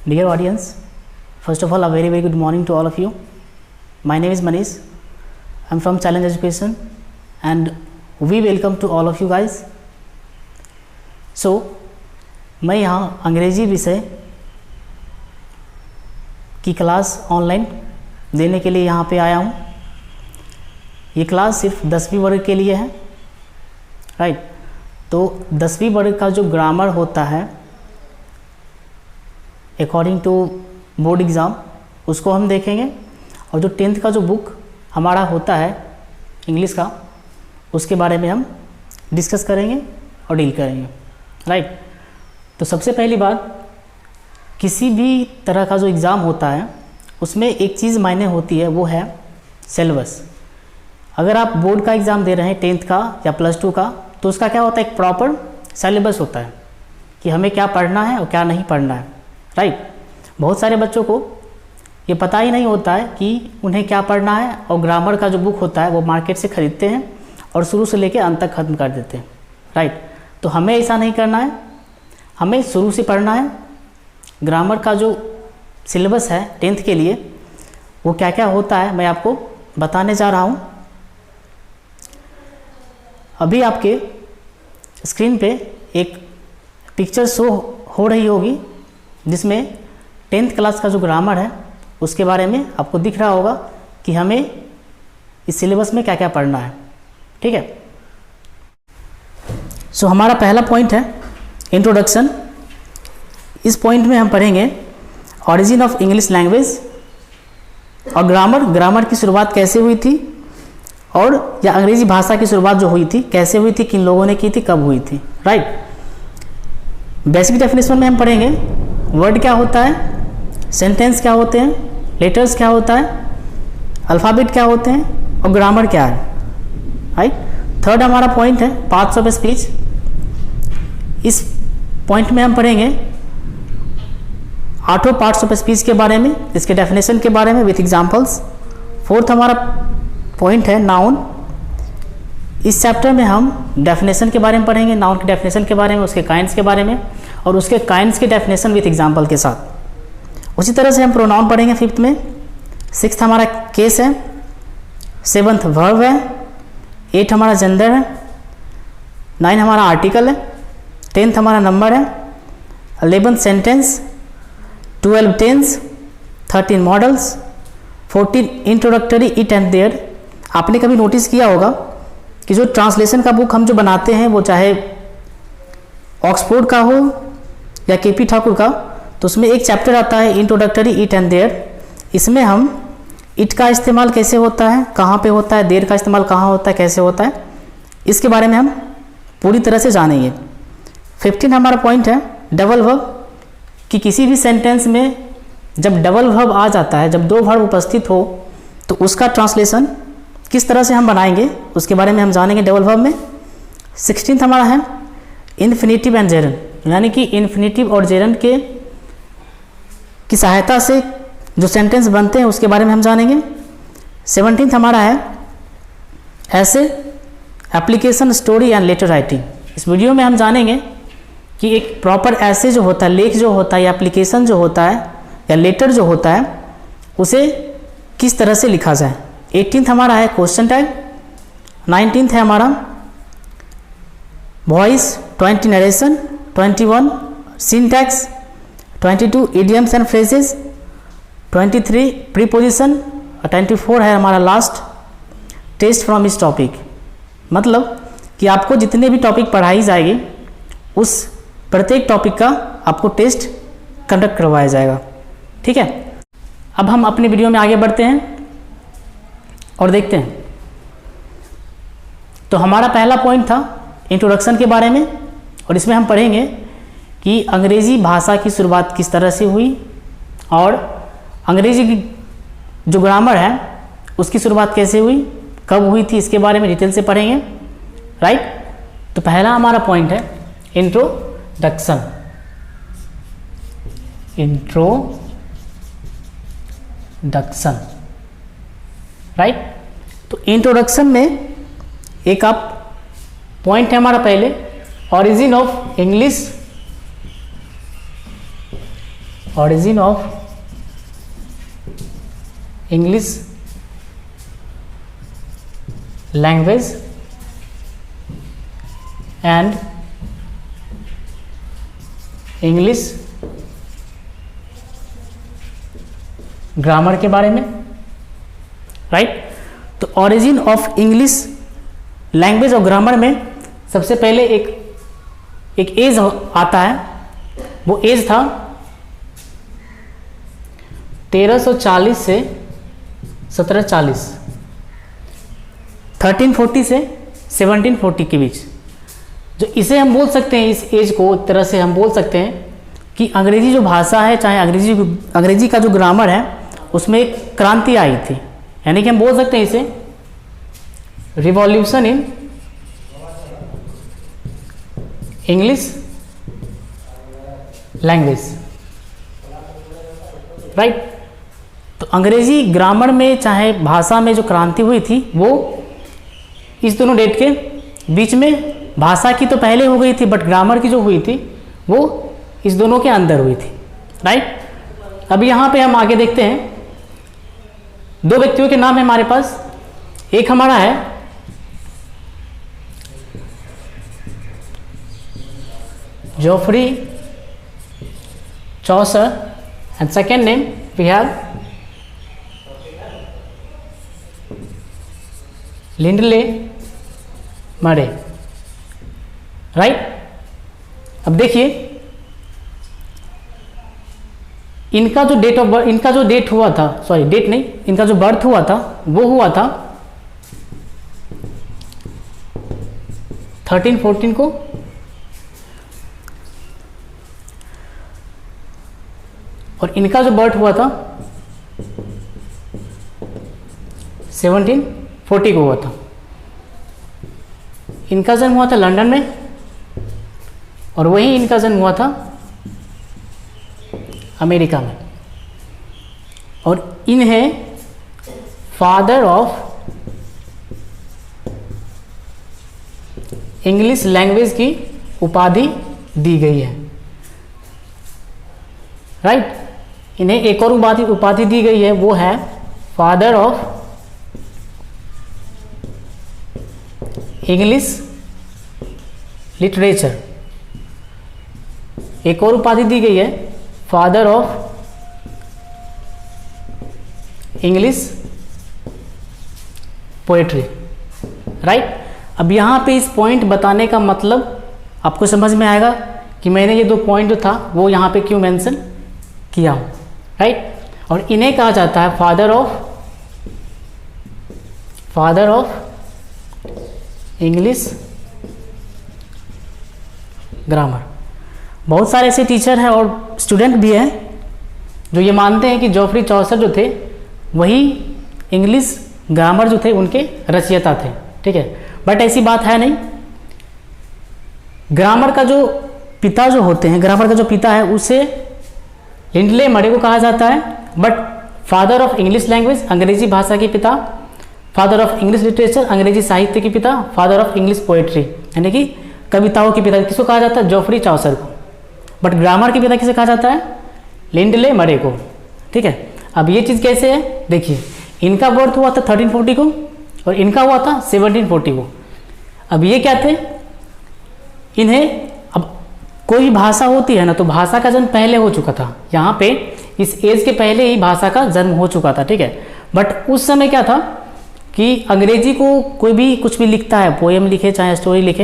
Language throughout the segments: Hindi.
Dear audience, first of all, a very good morning to all of you. My name is Manish. I'm from Challenge Education and we welcome to all of you guys. So, मैं यहाँ अंग्रेजी विषय की क्लास ऑनलाइन देने के लिए यहाँ पे आया हूँ. ये क्लास सिर्फ 10वीं वर्ग के लिए है, राइट. तो 10वीं वर्ग का जो ग्रामर होता है अकॉर्डिंग टू बोर्ड एग्ज़ाम उसको हम देखेंगे, और जो 10th का जो बुक हमारा होता है इंग्लिश का उसके बारे में हम डिस्कस करेंगे और डील करेंगे, राइट. तो सबसे पहली बात, किसी भी तरह का जो एग्ज़ाम होता है उसमें एक चीज़ मायने होती है, वो है सिलेबस. अगर आप बोर्ड का एग्ज़ाम दे रहे हैं 10th का या +2 का, तो उसका क्या होता है, एक प्रॉपर सिलेबस होता है कि हमें क्या पढ़ना है और क्या नहीं पढ़ना है, राइट. बहुत सारे बच्चों को ये पता ही नहीं होता है कि उन्हें क्या पढ़ना है, और ग्रामर का जो बुक होता है वो मार्केट से ख़रीदते हैं और शुरू से लेकर अंत तक ख़त्म कर देते हैं, राइट. तो हमें ऐसा नहीं करना है, हमें शुरू से पढ़ना है. ग्रामर का जो सिलेबस है 10th के लिए वो क्या क्या होता है मैं आपको बताने जा रहा हूँ. अभी आपके स्क्रीन पे एक पिक्चर शो हो रही होगी जिसमें 10th क्लास का जो ग्रामर है उसके बारे में आपको दिख रहा होगा कि हमें इस सिलेबस में क्या क्या पढ़ना है, ठीक है. सो हमारा पहला पॉइंट है इंट्रोडक्शन. इस पॉइंट में हम पढ़ेंगे ऑरिजिन ऑफ इंग्लिश लैंग्वेज और ग्रामर की शुरुआत कैसे हुई थी, और या अंग्रेजी भाषा की शुरुआत जो हुई थी कैसे हुई थी, किन लोगों ने की थी, कब हुई थी, राइट. बेसिक डेफिनेशन में हम पढ़ेंगे वर्ड क्या होता है, सेंटेंस क्या होते हैं, लेटर्स क्या होता है, अल्फ़ाबेट क्या होते हैं और ग्रामर क्या है, राइट. थर्ड हमारा पॉइंट है पार्ट्स ऑफ स्पीच. इस पॉइंट में हम पढ़ेंगे 8 पार्ट्स ऑफ स्पीच के बारे में, इसके डेफिनेशन के बारे में विथ एग्जांपल्स. फोर्थ हमारा पॉइंट है नाउन. इस चैप्टर में हम डेफिनेशन के बारे में पढ़ेंगे, नाउन के डेफिनेशन के बारे में, उसके काइंड्स के बारे में और उसके काइंड्स के डेफिनेशन विथ एग्जांपल के साथ. उसी तरह से हम प्रोनाउन पढ़ेंगे 5th में. 6th हमारा केस है. 7th वर्ब है. 8 हमारा जेंडर है. 9 हमारा आर्टिकल है. 10th हमारा नंबर है. 11th sentence. 12 tense. 13 models. 14 introductory it and there. आपने कभी नोटिस किया होगा कि जो ट्रांसलेशन का बुक हम जो बनाते हैं वो चाहे ऑक्सफोर्ड का हो या केपी ठाकुर का, तो उसमें एक चैप्टर आता है इंट्रोडक्टरी इट एंड देयर. इसमें हम इट का इस्तेमाल कैसे होता है, कहाँ पे होता है, देयर का इस्तेमाल कहाँ होता है, कैसे होता है, इसके बारे में हम पूरी तरह से जानेंगे. 15 हमारा पॉइंट है डबल वर्ब, कि किसी भी सेंटेंस में जब डबल वर्ब आ जाता है, जब 2 वर्ब उपस्थित हो, तो उसका ट्रांसलेशन किस तरह से हम बनाएंगे उसके बारे में हम जानेंगे डबल वर्ब में. 16th हमारा है इन्फिनेटिव एंड जेरन, यानी कि इन्फिनेटिव और जेरन की सहायता से जो सेंटेंस बनते हैं उसके बारे में हम जानेंगे. 17th हमारा है ऐसे, application, story and later writing. इस वीडियो में हम जानेंगे कि एक प्रॉपर ऐसे जो होता है, लेख जो होता है, या एप्लीकेशन जो होता है या लेटर जो होता है, उसे किस तरह से लिखा जाए. 18th हमारा है क्वेश्चन टैग. 19th है हमारा voice. 20 narration. 21 syntax. 22 idioms and phrases. 23 preposition. 24 है हमारा लास्ट टेस्ट फ्रॉम इस टॉपिक. मतलब कि आपको जितने भी टॉपिक पढ़ाई जाएगी उस प्रत्येक टॉपिक का आपको टेस्ट कंडक्ट करवाया जाएगा, ठीक है. अब हम अपने वीडियो में आगे बढ़ते हैं और देखते हैं. तो हमारा पहला पॉइंट था इंट्रोडक्शन के बारे में, और इसमें हम पढ़ेंगे कि अंग्रेजी भाषा की शुरुआत किस तरह से हुई और अंग्रेजी की जो ग्रामर है उसकी शुरुआत कैसे हुई, कब हुई थी, इसके बारे में डिटेल से पढ़ेंगे, राइट. तो पहला हमारा पॉइंट है इंट्रोडक्शन. राइट. तो इंट्रोडक्शन में एक आप पॉइंट है हमारा पहले, origin of English origin of English language and English grammar के बारे में, राइट। तो ऑरिजिन ऑफ इंग्लिश लैंग्वेज और ग्रामर में सबसे पहले एक एज आता है, वो एज था 1340 से 1740, 1340 से 1740 के बीच। जो इसे हम बोल सकते हैं, इस एज को एक तरह से हम बोल सकते हैं कि अंग्रेजी जो भाषा है, चाहे अंग्रेजी का जो ग्रामर है, उसमें एक क्रांति आई थी। यानी कि हम बोल सकते हैं इसे revolution in English language, right. तो अंग्रेजी ग्रामर में चाहे भाषा में जो क्रांति हुई थी, वो इस दोनों डेट के बीच में, भाषा की तो पहले हो गई थी, बट ग्रामर की जो हुई थी वो इस दोनों के अंदर हुई थी, राइट। अब यहाँ पे हम आगे देखते हैं, दो व्यक्तियों के नाम है हमारे पास। एक हमारा है Geoffrey Chaucer and second name we have Lindley Murray, right. अब देखिए इनका जो डेट ऑफ बर्थ, इनका जो डेट हुआ था, सॉरी डेट नहीं, इनका जो बर्थ हुआ था वो हुआ था 1314 को, और इनका जो बर्थ हुआ था 1740 को हुआ था। इनका जन्म हुआ था लंदन में, और वहीं इनका जन्म हुआ था अमेरिका में। और इन्हें फादर ऑफ इंग्लिश लैंग्वेज की उपाधि दी गई है, राइट। इन्हें एक और उपाधि दी गई है, वो है फादर ऑफ इंग्लिश लिटरेचर। एक और उपाधि दी गई है father of English poetry, right. अब यहाँ पे इस पॉइंट बताने का मतलब आपको समझ में आएगा कि मैंने ये दो पॉइंट जो था वो यहाँ पे क्यों मेंशन किया हूँ, राइट। और इन्हें कहा जाता है फादर ऑफ इंग्लिश ग्रामर। बहुत सारे ऐसे टीचर हैं और स्टूडेंट भी हैं जो ये मानते हैं कि जोफ्री चौसर जो थे वही इंग्लिश ग्रामर जो थे उनके रचयिता थे, ठीक है। बट ऐसी बात है नहीं। ग्रामर का जो पिता जो होते हैं, ग्रामर का जो पिता है उसे लिंडले मरे को कहा जाता है, but father of English language अंग्रेजी भाषा के पिता, फादर ऑफ इंग्लिश लिटरेचर अंग्रेजी साहित्य के पिता, फादर ऑफ इंग्लिश पोएट्री यानी कि कविताओं के पिता किसको कहा जाता है? जोफ्री चौसर को। बट ग्रामर के पिता किसे कहा जाता है? लिंडले मरे को, ठीक है। अब ये चीज़ कैसे है देखिए, इनका बर्थ हुआ था 1340 को और इनका हुआ था 1740 को। अब ये क्या थे, इन्हें अब कोई भाषा होती है ना तो भाषा का जन्म पहले हो चुका था, यहाँ पे इस एज के पहले ही भाषा का जन्म हो चुका था, ठीक है। बट उस समय क्या था कि अंग्रेजी को कोई भी कुछ भी लिखता है, पोएम लिखे चाहे स्टोरी लिखे,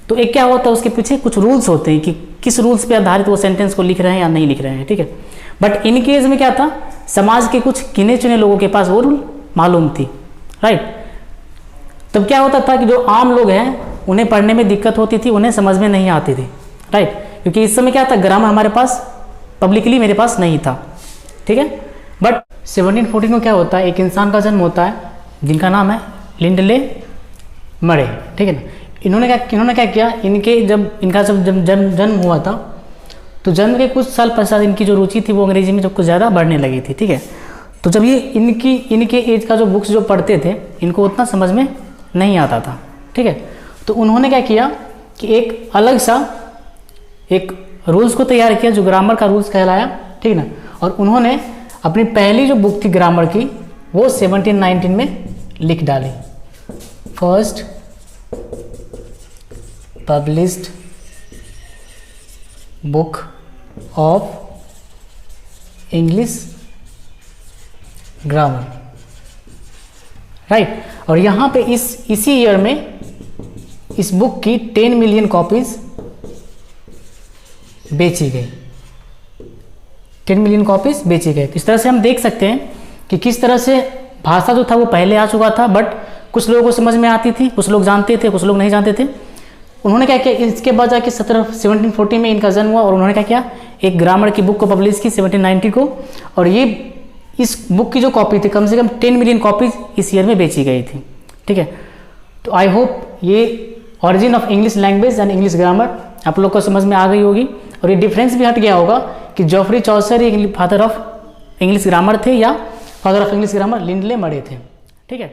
तो एक क्या होता है उसके पीछे कुछ रूल्स होते हैं कि किस रूल्स पे आधारित वो सेंटेंस को लिख रहे हैं या नहीं लिख रहे हैं, ठीक है। बट इन केस में क्या था, समाज के कुछ गिने चुने लोगों के पास वो रूल मालूम थी, राइट। तब क्या होता था कि जो आम लोग हैं उन्हें पढ़ने में दिक्कत होती थी, उन्हें समझ में नहीं आती थी, राइट। क्योंकि इस समय क्या था, ग्रामर हमारे पास पब्लिकली मेरे पास नहीं था, ठीक है। बट 1740 को क्या होता है, एक इंसान का जन्म होता है जिनका नाम है लिंडले मरे, ठीक है ना। इन्होंने क्या किया, इनका जब जन्म हुआ था तो जन्म के कुछ साल पश्चात इनकी जो रुचि थी वो अंग्रेजी में जब कुछ ज़्यादा बढ़ने लगी थी, ठीक है। तो जब ये इनके एज का जो बुक्स जो पढ़ते थे इनको उतना समझ में नहीं आता था, ठीक है। तो उन्होंने क्या किया कि एक अलग सा एक रूल्स को तैयार किया जो ग्रामर का रूल्स कहलाया, ठीक ना। और उन्होंने अपनी पहली जो बुक थी ग्रामर की वो 1719 में लिख डाली। First published book of English grammar, right. और यहाँ पे इसी ईयर में इस बुक की 10 मिलियन कॉपीज बेची गई, 10 मिलियन कॉपीज बेची गई। इस तरह से हम देख सकते हैं कि किस तरह से भाषा जो था वो पहले आ चुका था, बट कुछ लोगों को समझ में आती थी, कुछ लोग जानते थे, कुछ लोग नहीं जानते थे। उन्होंने क्या किया, इसके बाद जाके 1740 में इनका जन्म हुआ और उन्होंने क्या किया, एक ग्रामर की बुक को पब्लिश की 1790 को। और ये इस बुक की जो कॉपी थी कम से कम 10 मिलियन कॉपीज इस ईयर में बेची गई थी, ठीक है। तो आई होप ये origin of English language and English grammar आप लोग को समझ में आ गई होगी। और ये डिफरेंस भी हट गया होगा कि जॉफरी चौसर ये फादर ऑफ इंग्लिश ग्रामर थे या father of English grammar Lindley मरे थे, ठीक है।